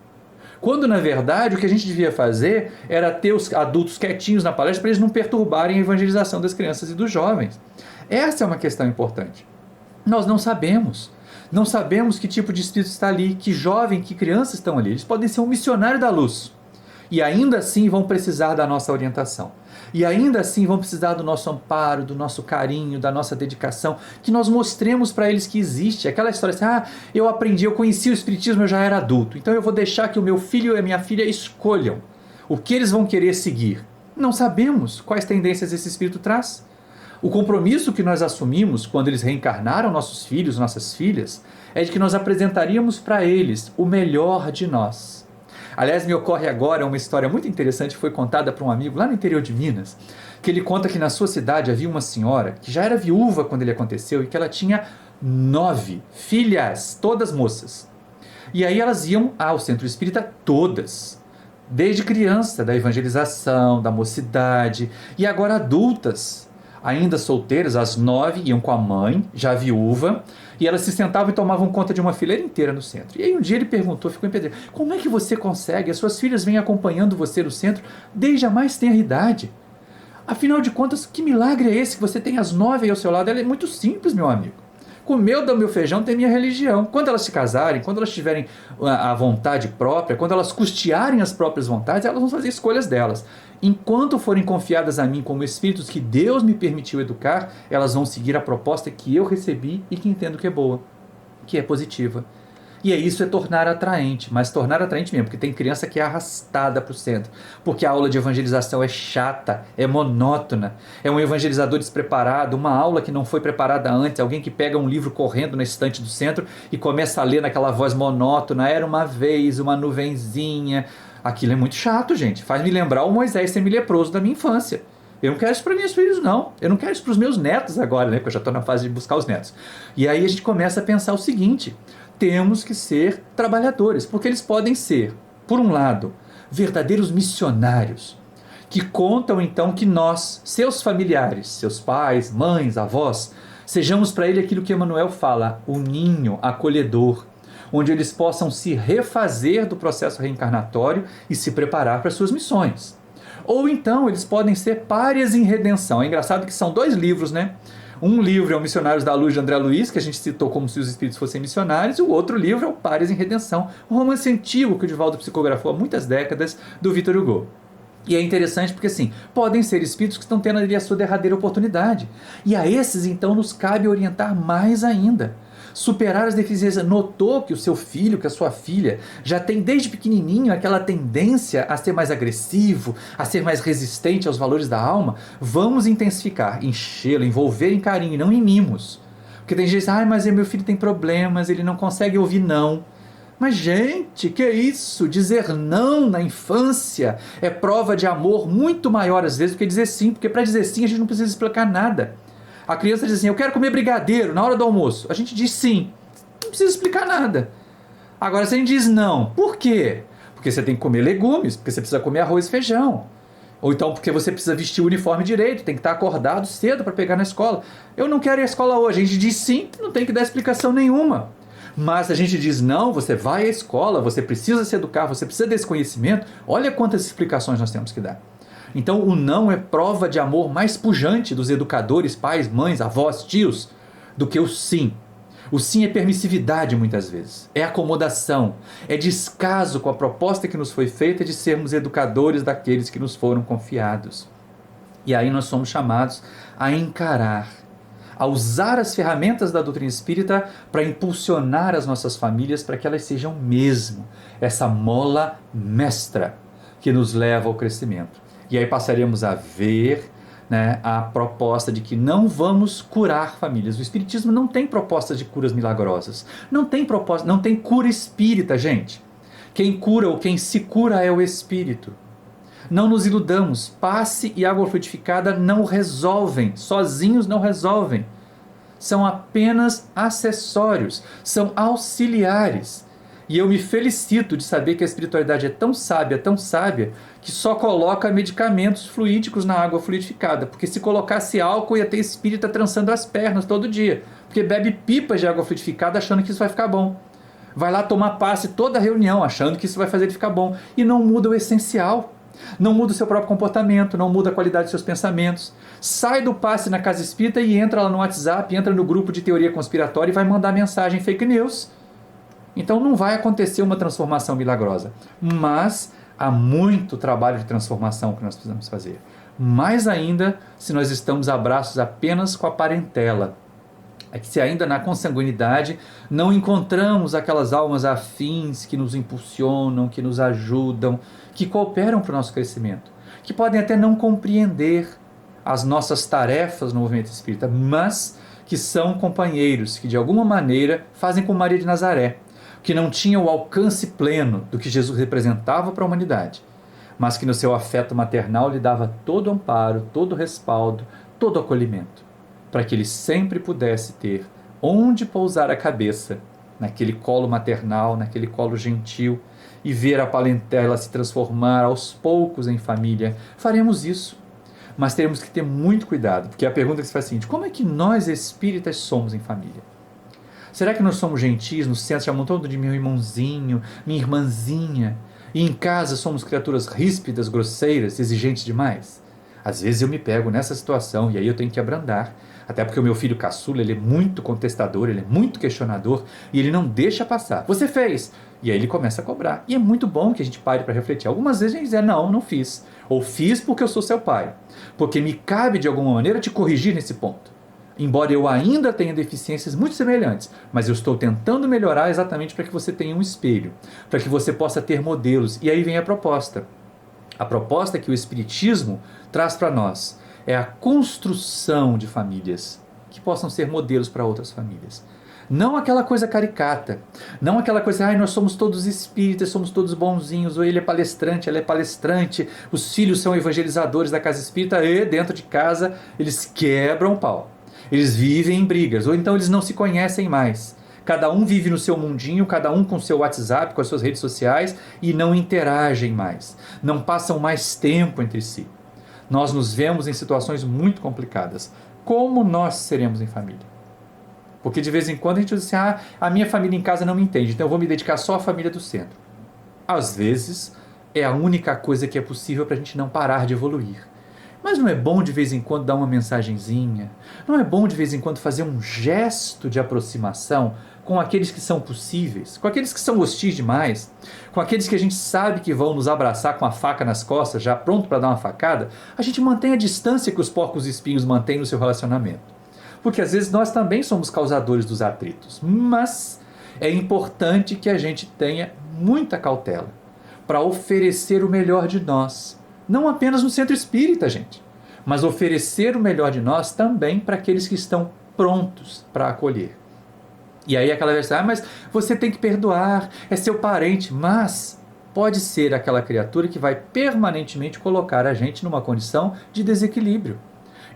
Quando, na verdade, o que a gente devia fazer era ter os adultos quietinhos na palestra para eles não perturbarem a evangelização das crianças e dos jovens. Essa é uma questão importante. Nós não sabemos. Não sabemos que tipo de espírito está ali, que jovem, que crianças estão ali. Eles podem ser um missionário da luz. E ainda assim vão precisar da nossa orientação. E ainda assim vão precisar do nosso amparo, do nosso carinho, da nossa dedicação, que nós mostremos para eles que existe. Aquela história assim, eu aprendi, eu conheci o Espiritismo, eu já era adulto, então eu vou deixar que o meu filho e a minha filha escolham o que eles vão querer seguir. Não sabemos quais tendências esse Espírito traz. O compromisso que nós assumimos quando eles reencarnaram nossos filhos, nossas filhas, é de que nós apresentaríamos para eles o melhor de nós. Aliás, me ocorre agora uma história muito interessante que foi contada por um amigo lá no interior de Minas, que ele conta que na sua cidade havia uma senhora que já era viúva quando ele aconteceu e que ela tinha 9 filhas, todas moças. E aí elas iam ao centro espírita todas, desde criança, da evangelização, da mocidade, e agora adultas, ainda solteiras, as 9 iam com a mãe, já viúva, e elas se sentavam e tomavam conta de uma fileira inteira no centro. E aí um dia ele perguntou, ficou empedernido, como é que você consegue? As suas filhas vêm acompanhando você no centro desde a mais tenra idade. Afinal de contas, que milagre é esse que você tem as 9 aí ao seu lado? Ela é muito simples, meu amigo. Comer do meu feijão tem minha religião. Quando elas se casarem, quando elas tiverem a vontade própria, quando elas custearem as próprias vontades, elas vão fazer escolhas delas. Enquanto forem confiadas a mim como espíritos que Deus me permitiu educar, elas vão seguir a proposta que eu recebi e que entendo que é boa, que é positiva. E isso é tornar atraente, mas tornar atraente mesmo, porque tem criança que é arrastada para o centro, porque a aula de evangelização é chata, é monótona, é um evangelizador despreparado, uma aula que não foi preparada antes, alguém que pega um livro correndo na estante do centro e começa a ler naquela voz monótona, era uma vez, uma nuvenzinha. Aquilo é muito chato, gente, faz me lembrar o Moisés semi-leproso da minha infância. Eu não quero isso para meus filhos, não. Eu não quero isso para os meus netos agora, né? Porque eu já estou na fase de buscar os netos. E aí a gente começa a pensar o seguinte: temos que ser trabalhadores, porque eles podem ser, por um lado, verdadeiros missionários, que contam então que nós, seus familiares, seus pais, mães, avós, sejamos para ele aquilo que Emmanuel fala, o ninho acolhedor, onde eles possam se refazer do processo reencarnatório e se preparar para as suas missões. Ou então eles podem ser párias em redenção. É engraçado que são 2 livros, né? Um livro é o Missionários da Luz de André Luiz, que a gente citou como se os espíritos fossem missionários, e o outro livro é o Párias em Redenção, um romance antigo que o Divaldo psicografou há muitas décadas, do Victor Hugo. E é interessante porque, assim, podem ser espíritos que estão tendo ali a sua derradeira oportunidade. E a esses, então, nos cabe orientar mais ainda. Superar as deficiências. Notou que o seu filho, que a sua filha, já tem desde pequenininho aquela tendência a ser mais agressivo, a ser mais resistente aos valores da alma? Vamos intensificar, enchê-lo, envolver em carinho e não em mimos. Porque tem gente que diz, mas meu filho tem problemas, ele não consegue ouvir não. Mas, gente, que é isso? Dizer não na infância é prova de amor muito maior às vezes do que dizer sim, porque para dizer sim a gente não precisa explicar nada. A criança diz assim, eu quero comer brigadeiro na hora do almoço. A gente diz sim, não precisa explicar nada. Agora, se a gente diz não, por quê? Porque você tem que comer legumes, porque você precisa comer arroz e feijão. Ou então porque você precisa vestir o uniforme direito, tem que estar acordado cedo para pegar na escola. Eu não quero ir à escola hoje. A gente diz sim, não tem que dar explicação nenhuma. Mas a gente diz não, você vai à escola, você precisa se educar, você precisa desse conhecimento. Olha quantas explicações nós temos que dar. Então o não é prova de amor mais pujante dos educadores, pais, mães, avós, tios, do que o sim. O sim é permissividade muitas vezes, é acomodação, é descaso com a proposta que nos foi feita de sermos educadores daqueles que nos foram confiados. E aí nós somos chamados a encarar, a usar as ferramentas da doutrina espírita para impulsionar as nossas famílias para que elas sejam mesmo essa mola mestra que nos leva ao crescimento. E aí passaremos a ver, né, a proposta de que não vamos curar famílias. O Espiritismo não tem propostas de curas milagrosas. Não tem cura espírita, gente. Quem cura ou quem se cura é o Espírito. Não nos iludamos. Passe e água fluidificada não resolvem. Sozinhos não resolvem. São apenas acessórios. São auxiliares. E eu me felicito de saber que a espiritualidade é tão sábia, que só coloca medicamentos fluídicos na água fluidificada. Porque se colocasse álcool, ia ter espírita trançando as pernas todo dia. Porque bebe pipas de água fluidificada achando que isso vai ficar bom. Vai lá tomar passe toda a reunião achando que isso vai fazer ele ficar bom. E não muda o essencial. Não muda o seu próprio comportamento, não muda a qualidade dos seus pensamentos. Sai do passe na casa espírita e entra lá no WhatsApp, entra no grupo de teoria conspiratória e vai mandar mensagem fake news. Então não vai acontecer uma transformação milagrosa, mas há muito trabalho de transformação que nós precisamos fazer. Mais ainda se nós estamos a braços apenas com a parentela. É que se ainda na consanguinidade não encontramos aquelas almas afins que nos impulsionam, que nos ajudam, que cooperam para o nosso crescimento, que podem até não compreender as nossas tarefas no movimento espírita, mas que são companheiros, que de alguma maneira fazem como Maria de Nazaré, que não tinha o alcance pleno do que Jesus representava para a humanidade, mas que no seu afeto maternal lhe dava todo o amparo, todo o respaldo, todo o acolhimento, para que ele sempre pudesse ter onde pousar a cabeça, naquele colo maternal, naquele colo gentil, e ver a parentela se transformar aos poucos em família. Faremos isso, mas teremos que ter muito cuidado, porque a pergunta que se faz é a seguinte: como é que nós espíritas somos em família? Será que nós somos gentis no senso, chamamos todo de meu irmãozinho, minha irmãzinha, e em casa somos criaturas ríspidas, grosseiras, exigentes demais? Às vezes eu me pego nessa situação e aí eu tenho que abrandar, até porque o meu filho caçula, ele é muito contestador, ele é muito questionador e ele não deixa passar. Você fez! E aí ele começa a cobrar. E é muito bom que a gente pare para refletir. Algumas vezes a gente diz, não fiz. Ou fiz porque eu sou seu pai. Porque me cabe de alguma maneira te corrigir nesse ponto. embora eu ainda tenha deficiências muito semelhantes, mas eu estou tentando melhorar exatamente para que você tenha um espelho, para que você possa ter modelos. E aí vem a proposta. A proposta que o Espiritismo traz para nós é a construção de famílias que possam ser modelos para outras famílias. Não aquela coisa caricata, não aquela coisa, nós somos todos espíritas, somos todos bonzinhos, ou ele é palestrante, ela é palestrante, os filhos são evangelizadores da casa espírita, e dentro de casa eles quebram o pau. Eles vivem em brigas, ou então eles não se conhecem mais. Cada um vive no seu mundinho, cada um com seu WhatsApp, com as suas redes sociais, e não interagem mais, não passam mais tempo entre si. Nós nos vemos em situações muito complicadas. Como nós seremos em família? Porque de vez em quando a gente diz assim, a minha família em casa não me entende, então eu vou me dedicar só à família do centro. Às vezes é a única coisa que é possível para a gente não parar de evoluir. Mas não é bom de vez em quando dar uma mensagenzinha? Não é bom de vez em quando fazer um gesto de aproximação com aqueles que são possíveis, com aqueles que são hostis demais, com aqueles que a gente sabe que vão nos abraçar com a faca nas costas, já pronto para dar uma facada? A gente mantém a distância que os porcos espinhos mantêm no seu relacionamento. Porque às vezes nós também somos causadores dos atritos, mas é importante que a gente tenha muita cautela para oferecer o melhor de nós, não apenas no centro espírita, gente, mas oferecer o melhor de nós também para aqueles que estão prontos para acolher. E aí aquela versão, mas você tem que perdoar, é seu parente, mas pode ser aquela criatura que vai permanentemente colocar a gente numa condição de desequilíbrio.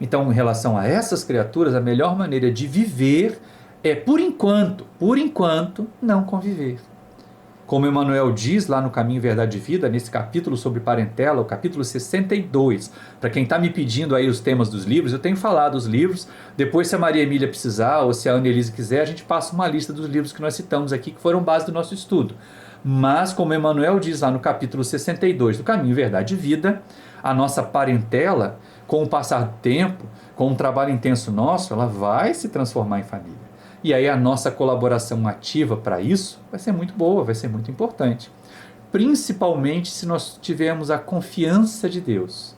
Então, em relação a essas criaturas, a melhor maneira de viver é, por enquanto, não conviver. Como Emmanuel diz lá no Caminho, Verdade e Vida, nesse capítulo sobre parentela, o capítulo 62. Para quem está me pedindo aí os temas dos livros, eu tenho falado os livros. Depois, se a Maria Emília precisar, ou se a Ana Elisa quiser, a gente passa uma lista dos livros que nós citamos aqui, que foram base do nosso estudo. Mas, como Emmanuel diz lá no capítulo 62 do Caminho, Verdade e Vida, a nossa parentela, com o passar do tempo, com um trabalho intenso nosso, ela vai se transformar em família. E aí a nossa colaboração ativa para isso vai ser muito boa, vai ser muito importante. Principalmente se nós tivermos a confiança de Deus,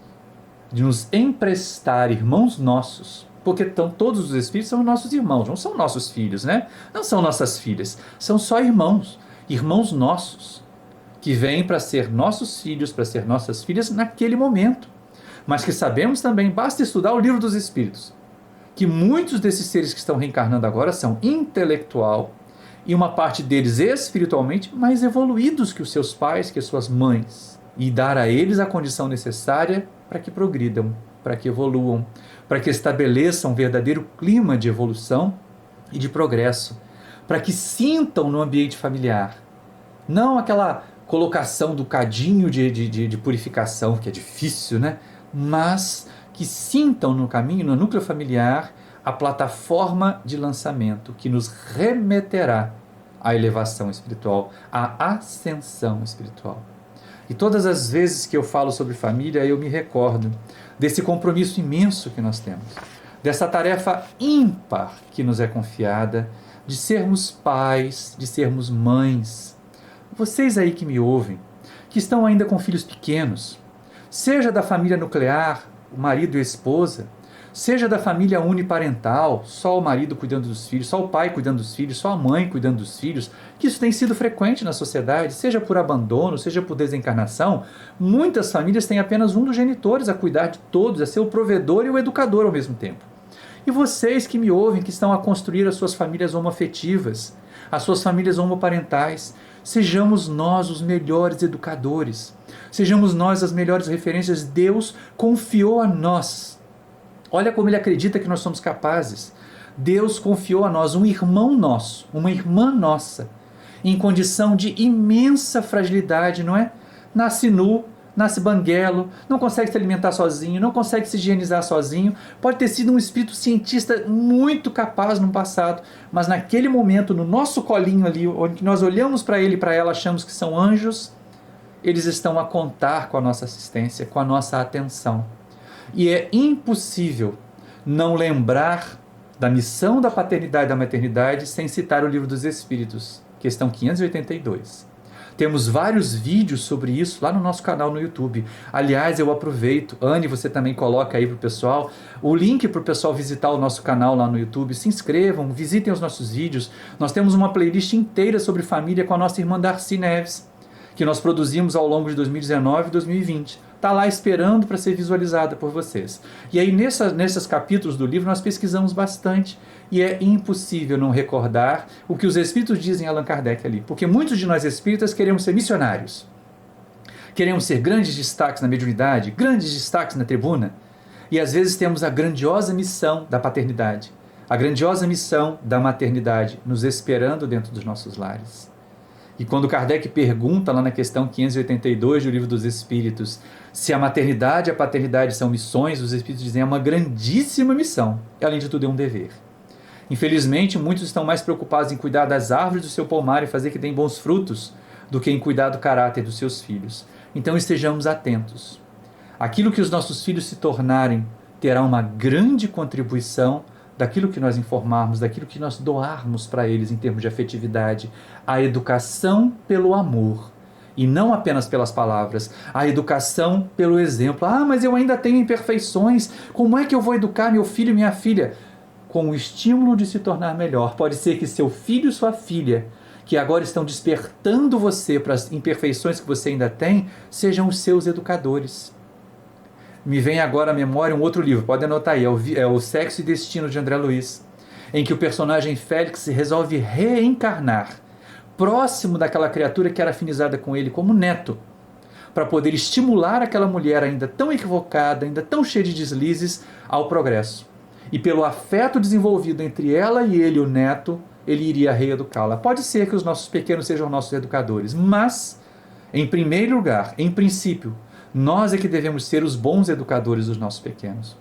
de nos emprestar irmãos nossos, porque todos os espíritos são nossos irmãos, não são nossos filhos, né? Não são nossas filhas, são só irmãos, irmãos nossos, que vêm para ser nossos filhos, para ser nossas filhas naquele momento. Mas que sabemos também, basta estudar o Livro dos Espíritos, que muitos desses seres que estão reencarnando agora são intelectual e uma parte deles espiritualmente mais evoluídos que os seus pais, que as suas mães, e dar a eles a condição necessária para que progridam, para que evoluam, para que estabeleçam um verdadeiro clima de evolução e de progresso, para que sintam no ambiente familiar, não aquela colocação do cadinho de purificação, que é difícil, né? Mas que sintam no caminho, no núcleo familiar, a plataforma de lançamento que nos remeterá à elevação espiritual, à ascensão espiritual. E todas as vezes que eu falo sobre família, eu me recordo desse compromisso imenso que nós temos, dessa tarefa ímpar que nos é confiada, de sermos pais, de sermos mães. Vocês aí que me ouvem, que estão ainda com filhos pequenos, seja da família nuclear, o marido e a esposa, seja da família uniparental, só o marido cuidando dos filhos, só o pai cuidando dos filhos, só a mãe cuidando dos filhos, que isso tem sido frequente na sociedade, seja por abandono, seja por desencarnação. Muitas famílias têm apenas um dos genitores a cuidar de todos, a ser o provedor e o educador ao mesmo tempo. E vocês que me ouvem, que estão a construir as suas famílias homoafetivas, as suas famílias homoparentais, sejamos nós os melhores educadores, sejamos nós as melhores referências. Deus confiou a nós. Olha como Ele acredita que nós somos capazes. Deus confiou a nós um irmão nosso, uma irmã nossa, em condição de imensa fragilidade, não é? Nasce nu, nasce banguelo, não consegue se alimentar sozinho, não consegue se higienizar sozinho, pode ter sido um espírito cientista muito capaz no passado, mas naquele momento, no nosso colinho ali, onde nós olhamos para ele e para ela, achamos que são anjos, eles estão a contar com a nossa assistência, com a nossa atenção. E é impossível não lembrar da missão da paternidade e da maternidade sem citar o Livro dos Espíritos, questão 582. Temos vários vídeos sobre isso lá no nosso canal no YouTube. Aliás, eu aproveito, Anne, você também coloca aí para o pessoal, o link para o pessoal visitar o nosso canal lá no YouTube. Se inscrevam, visitem os nossos vídeos. Nós temos uma playlist inteira sobre família com a nossa irmã Darcy Neves, que nós produzimos ao longo de 2019 e 2020. Está lá esperando para ser visualizada por vocês. E aí, nesses capítulos do livro, nós pesquisamos bastante e é impossível não recordar o que os Espíritos dizem a Allan Kardec ali. Porque muitos de nós espíritas queremos ser missionários. Queremos ser grandes destaques na mediunidade, grandes destaques na tribuna. E às vezes temos a grandiosa missão da paternidade, a grandiosa missão da maternidade, nos esperando dentro dos nossos lares. E quando Kardec pergunta lá na questão 582 do Livro dos Espíritos se a maternidade e a paternidade são missões, os Espíritos dizem é uma grandíssima missão e além de tudo é um dever. Infelizmente, muitos estão mais preocupados em cuidar das árvores do seu pomar e fazer que deem bons frutos do que em cuidar do caráter dos seus filhos. Então estejamos atentos. Aquilo que os nossos filhos se tornarem terá uma grande contribuição daquilo que nós informarmos, daquilo que nós doarmos para eles em termos de afetividade, a educação pelo amor, e não apenas pelas palavras, a educação pelo exemplo. Ah, mas eu ainda tenho imperfeições, como é que eu vou educar meu filho e minha filha? Com o estímulo de se tornar melhor. Pode ser que seu filho e sua filha, que agora estão despertando você para as imperfeições que você ainda tem, sejam os seus educadores. Me vem agora à memória um outro livro, pode anotar aí, é o Sexo e Destino de André Luiz, em que o personagem Félix resolve reencarnar próximo daquela criatura que era afinizada com ele como neto, para poder estimular aquela mulher ainda tão equivocada, ainda tão cheia de deslizes, ao progresso. E pelo afeto desenvolvido entre ela e ele, o neto, ele iria reeducá-la. Pode ser que os nossos pequenos sejam nossos educadores, mas, em primeiro lugar, em princípio, nós é que devemos ser os bons educadores dos nossos pequenos.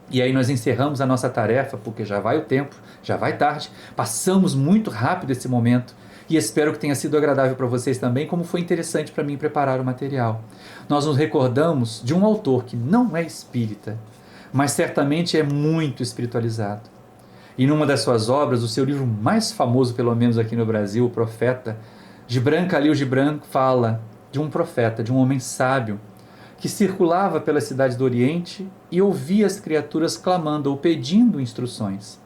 E aí nós encerramos a nossa tarefa, porque já vai o tempo, já vai tarde, passamos muito rápido esse momento, e espero que tenha sido agradável para vocês também, como foi interessante para mim preparar o material. Nós nos recordamos de um autor que não é espírita, mas certamente é muito espiritualizado. E numa das suas obras, o seu livro mais famoso, pelo menos aqui no Brasil, O Profeta, Gibran Khalil Gibran fala de um profeta, de um homem sábio, que circulava pela cidade do Oriente e ouvia as criaturas clamando ou pedindo instruções.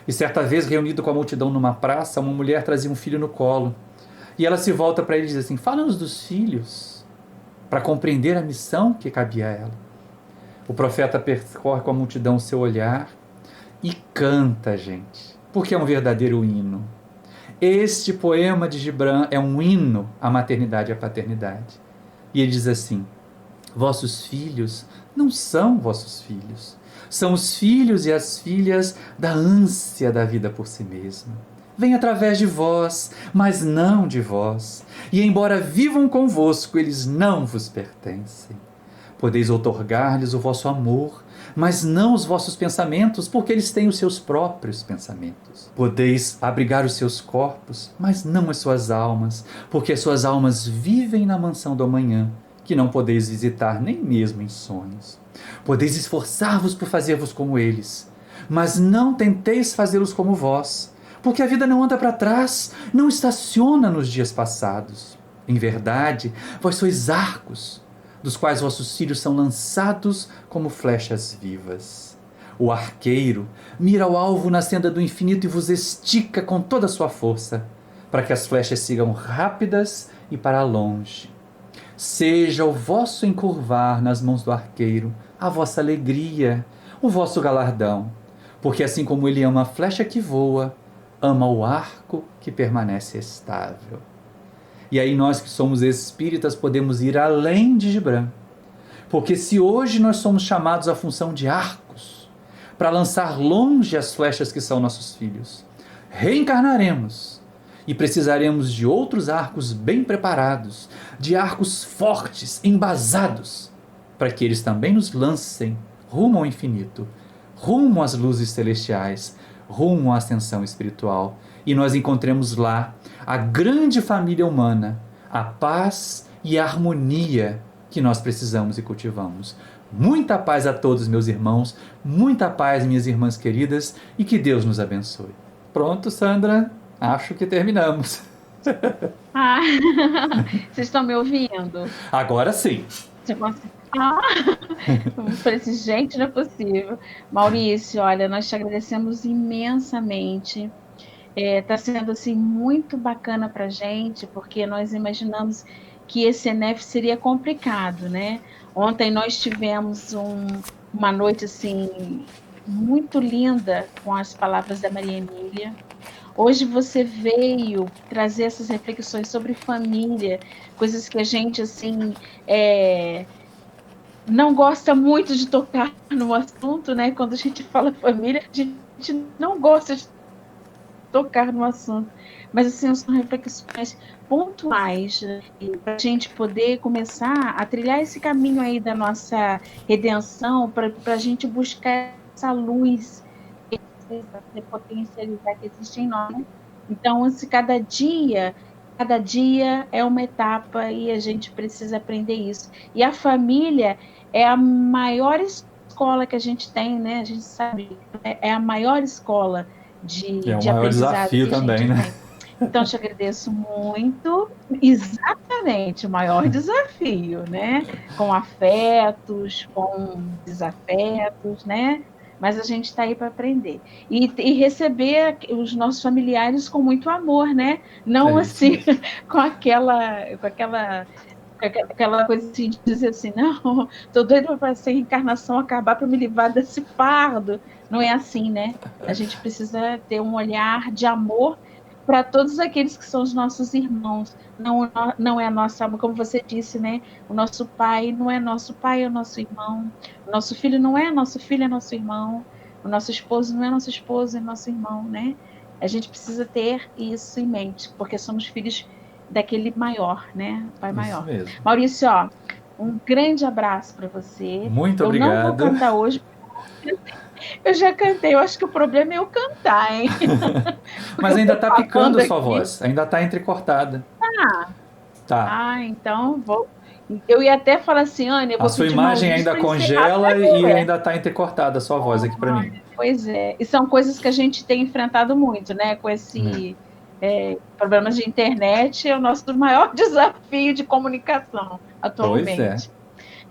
E certa vez, reunido com a multidão numa praça, uma mulher trazia um filho no colo. E ela se volta para ele e diz assim: fala-nos dos filhos, para compreender a missão que cabia a ela. O profeta percorre com a multidão o seu olhar e canta, gente, porque é um verdadeiro hino. Este poema de Gibran é um hino à maternidade e à paternidade. E ele diz assim: vossos filhos não são vossos filhos, são os filhos e as filhas da ânsia da vida por si mesma. Vêm através de vós, mas não de vós, e embora vivam convosco, eles não vos pertencem. Podeis outorgar-lhes o vosso amor, mas não os vossos pensamentos, porque eles têm os seus próprios pensamentos. Podeis abrigar os seus corpos, mas não as suas almas, porque as suas almas vivem na mansão do amanhã, que não podeis visitar nem mesmo em sonhos. Podeis esforçar-vos por fazer-vos como eles, mas não tenteis fazê-los como vós, porque a vida não anda para trás, não estaciona nos dias passados. Em verdade, vós sois arcos, dos quais vossos filhos são lançados como flechas vivas. O arqueiro mira o alvo na senda do infinito e vos estica com toda a sua força, para que as flechas sigam rápidas e para longe. Seja o vosso encurvar nas mãos do arqueiro a vossa alegria, o vosso galardão, porque assim como ele ama a flecha que voa, ama o arco que permanece estável. E aí nós que somos espíritas podemos ir além de Gibran, porque se hoje nós somos chamados à função de arcos, para lançar longe as flechas que são nossos filhos, reencarnaremos e precisaremos de outros arcos bem preparados, de arcos fortes, embasados, para que eles também nos lancem rumo ao infinito, rumo às luzes celestiais, rumo à ascensão espiritual, e nós encontremos lá a grande família humana, a paz e a harmonia que nós precisamos e cultivamos. Muita paz a todos, meus irmãos, muita paz, minhas irmãs queridas, e que Deus nos abençoe. Pronto, Sandra? Acho que terminamos. Ah, vocês estão me ouvindo? Agora sim. Você consegue... Ah, eu falei assim, gente, não é possível. Maurício, olha, nós te agradecemos imensamente. Está sendo assim muito bacana para a gente, porque nós imaginamos que esse ENEF seria complicado, né? Ontem nós tivemos uma noite assim muito linda com as palavras da Maria Emília. Hoje você veio trazer essas reflexões sobre família, coisas que a gente assim não gosta muito de tocar no assunto, né? Quando a gente fala família, a gente não gosta de tocar no assunto, mas assim são reflexões pontuais, né? Para a gente poder começar a trilhar esse caminho aí da nossa redenção, para a gente buscar essa luz para potencializar que existe em nós. Então, se cada dia é uma etapa e a gente precisa aprender isso. E a família é a maior escola que a gente tem, né? A gente sabe, é a maior escola É o de maior aprendizado desafio que a também, gente né? tem. Então, te agradeço muito. Exatamente, o maior desafio, né? Com afetos, com desafetos, né? Mas a gente está aí para aprender. E receber os nossos familiares com muito amor, né? É Não isso assim, mesmo. com aquela coisa assim de dizer assim, não, estou doido para essa reencarnação acabar para me livrar desse fardo. Não é assim, né? A gente precisa ter um olhar de amor para todos aqueles que são os nossos irmãos. Não é a nossa, como você disse, né? O nosso pai não é nosso pai, é nosso irmão. O nosso filho não é nosso filho, é nosso irmão. O nosso esposo não é nosso esposo, é nosso irmão, né? A gente precisa ter isso em mente, porque somos filhos daquele maior, né? Pai Isso maior. mesmo. Maurício, ó, um grande abraço para você. Muito Eu não vou obrigado. cantar hoje. Eu já cantei, eu acho que o problema é eu cantar, hein? Porque Mas eu ainda tô tá picando falando a sua aqui. voz. Ainda tá entrecortada. Tá. Então vou. Eu ia até falar assim, Ana, eu A vou sua pedir imagem Maurício ainda para encerrar congela para e ler. ainda tá entrecortada a sua voz aqui para mim. Pois é. E são coisas que a gente tem enfrentado muito, né? Com É. esse problemas de internet, é o nosso maior desafio de comunicação Pois é. atualmente.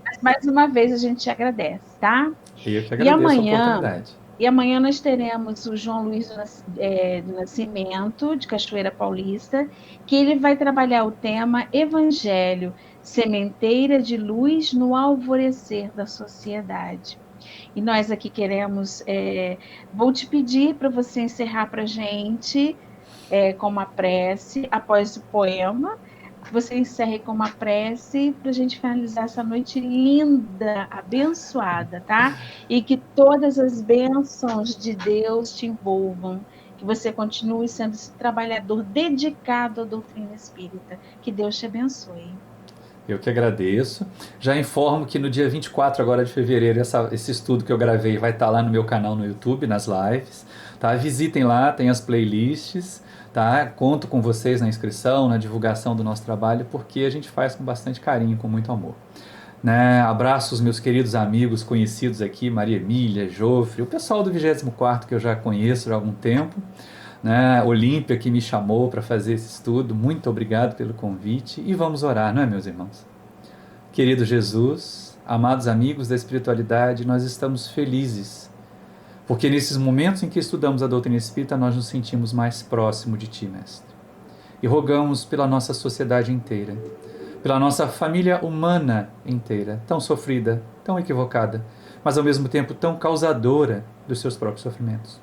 Mas mais uma vez a gente te agradece, tá? Eu que E agradeço a amanhã, oportunidade. nós teremos o João Luiz do Nascimento, de Cachoeira Paulista, que ele vai trabalhar o tema Evangelho, sementeira de luz no alvorecer da sociedade. E nós aqui queremos, vou te pedir para você encerrar para a gente com uma prece, após o poema, que você encerre com uma prece para a gente finalizar essa noite linda, abençoada, tá? E que todas as bênçãos de Deus te envolvam, que você continue sendo esse trabalhador dedicado à doutrina espírita. Que Deus te abençoe. Eu que agradeço. Já informo que no dia 24 agora de fevereiro esse estudo que eu gravei vai estar lá no meu canal no YouTube, nas lives. Tá? Visitem lá, tem as playlists. Tá? Conto com vocês na inscrição, na divulgação do nosso trabalho, porque a gente faz com bastante carinho, com muito amor. Né? Abraço os meus queridos amigos conhecidos aqui, Maria Emília, Jofre, o pessoal do 24º que eu já conheço há algum tempo, né? Olímpia que me chamou para fazer esse estudo, muito obrigado pelo convite e vamos orar, não é, meus irmãos? Querido Jesus, amados amigos da espiritualidade, nós estamos felizes, porque nesses momentos em que estudamos a doutrina espírita nós nos sentimos mais próximo de Ti, Mestre. E rogamos pela nossa sociedade inteira, pela nossa família humana inteira, tão sofrida, tão equivocada, mas ao mesmo tempo tão causadora dos seus próprios sofrimentos.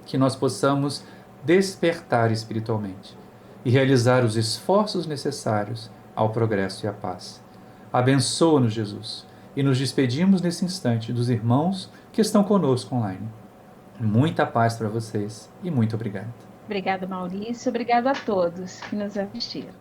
Que nós possamos despertar espiritualmente e realizar os esforços necessários ao progresso e à paz. Abençoa-nos, Jesus, e nos despedimos nesse instante dos irmãos que estão conosco online. Muita paz para vocês e muito obrigado. Obrigada, Maurício. Obrigado a todos que nos assistiram.